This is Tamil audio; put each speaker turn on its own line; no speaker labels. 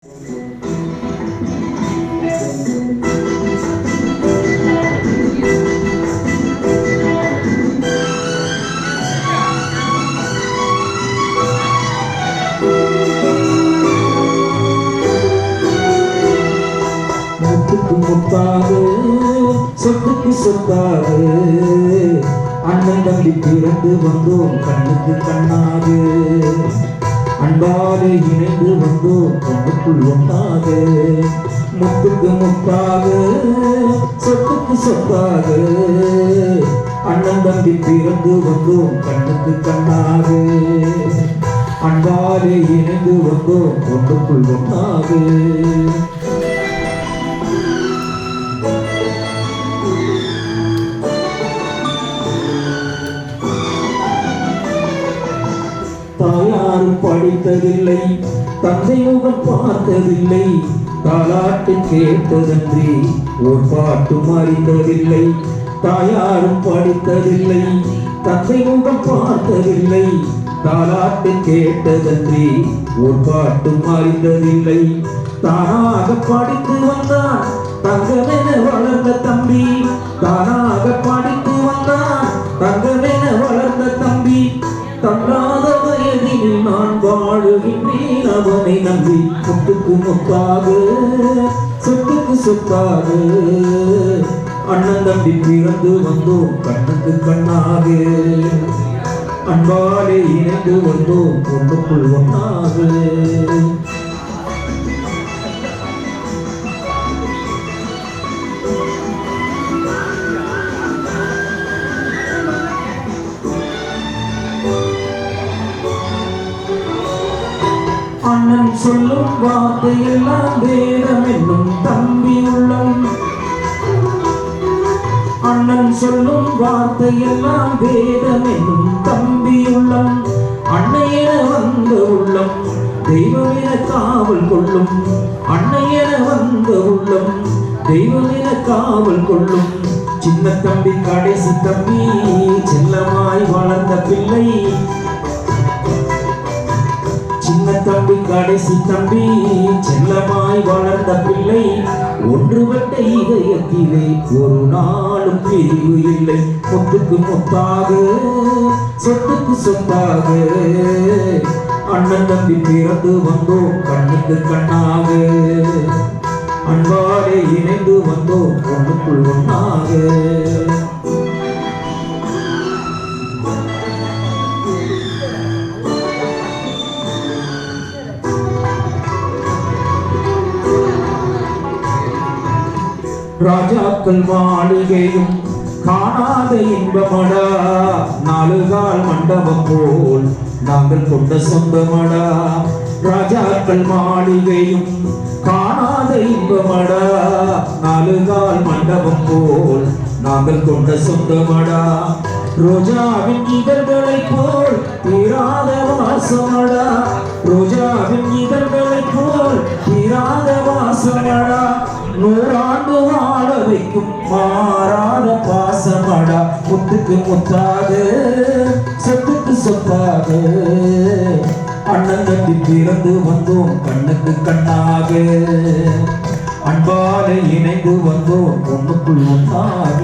முத்துக்கு முத்தாக சொத்துக்கு சொத்தாக அண்ணன் தம்பி பிறந்து வந்தோம் கண்ணுக்கு கண்ணாக அன்பாலே இணைந்து வந்தோம் பொண்ணுக்குள் ஒன்றாக முத்துக்கு முத்தாக சொத்துக்கு சொத்தாக அண்ணன் தம்பி பிறந்து வந்தோம் கண்ணுக்கு கண்ணாக அன்பாலே இணைந்து வந்தோம் பொண்ணுக்குள் ஒன்றாக தாயாரும் படித்ததில்லை, தந்தை முகம் பார்த்ததில்லை, தாலாட்டு கேட்டதன்றி ஒரு பாட்டும் அறிந்ததில்லை. தாயாரும் படித்ததில்லை, தந்தை முகம் பார்த்ததில்லை, தாலாட்டு கேட்டதன்றி ஒரு பாட்டும் அறிந்ததில்லை. தானாக படித்து வந்தான் தங்கமென வளர்ந்த தம்பி, தானாக படித்து வந்தான் தங்கமென வளர்ந்த தம்பி. தன்னாத வயதில் நான் வாழுகின்றேன் அவனை நம்பி. முத்துக்கு முத்தாக சொத்துக்கு சொத்தாக அண்ணன் தம்பி பிறந்து வந்தோம் கண்ணுக்கு கண்ணாக அன்பாலே இணைந்து வந்தோம் பொண்ணுக்குள் ஒன்றாக. அண்ணன் சொல்லும் வார்த்தையெல்லாம் வேதம் என்னும் தம்பி உள்ளம். அண்ணன் சொல்லும் வார்த்தையெல்லாம் வேதம் என்னும் தம்பி உள்ளம். அன்னையென வந்த உள்ளம் தெய்வமென காவல் கொள்ளும். அன்னையென வந்த உள்ளம் தெய்வமென காவல் கொள்ளும். சின்ன தம்பி கடைசி தம்பி செல்லமாய் வளர்ந்த பிள்ளை. சின்ன தம்பி கடைசி தம்பி செல்லமாய் வளர்ந்த பிள்ளை. ஒன்றுபட்ட இதயத்திலே ஒரு நாளும் பிரிவு இல்லை. முத்துக்கு முத்தாக சொத்துக்கு சொத்தாக அண்ணன் தம்பி பிறந்து வந்தோம் கண்ணுக்கு கண்ணாக அன்பாலே இணைந்து வந்தோம் பொண்ணுக்குள் ஒன்றாக. ராஜாக்கள் மாளிகையும் காணாத இன்பமடா, நாலுகால் மண்டபம் போல் நாங்கள் கொண்ட சொந்தமடா. ராஜாக்கள் மாளிகையும் காணாத இன்பமடா, நாலுகால் மண்டபம் போல் நாங்கள் கொண்ட சொந்தமடா. ரோஜாவின் இதழ்களை போல் தீராத வாசமடா, ரோஜாவின் இதழ்களை போல் தீராத வாசமடா. நூறாண்டு வாழ வைக்கும் மாறாத பாசமடா. முத்துக்கு முத்தாக சொத்துக்கு சொத்தாக அண்ணன் தம்பி பிறந்து வந்தோம் கண்ணுக்கு கண்ணாக அன்பாலே இணைந்து வந்தோம் பொண்ணுக்குள் ஒன்றாக.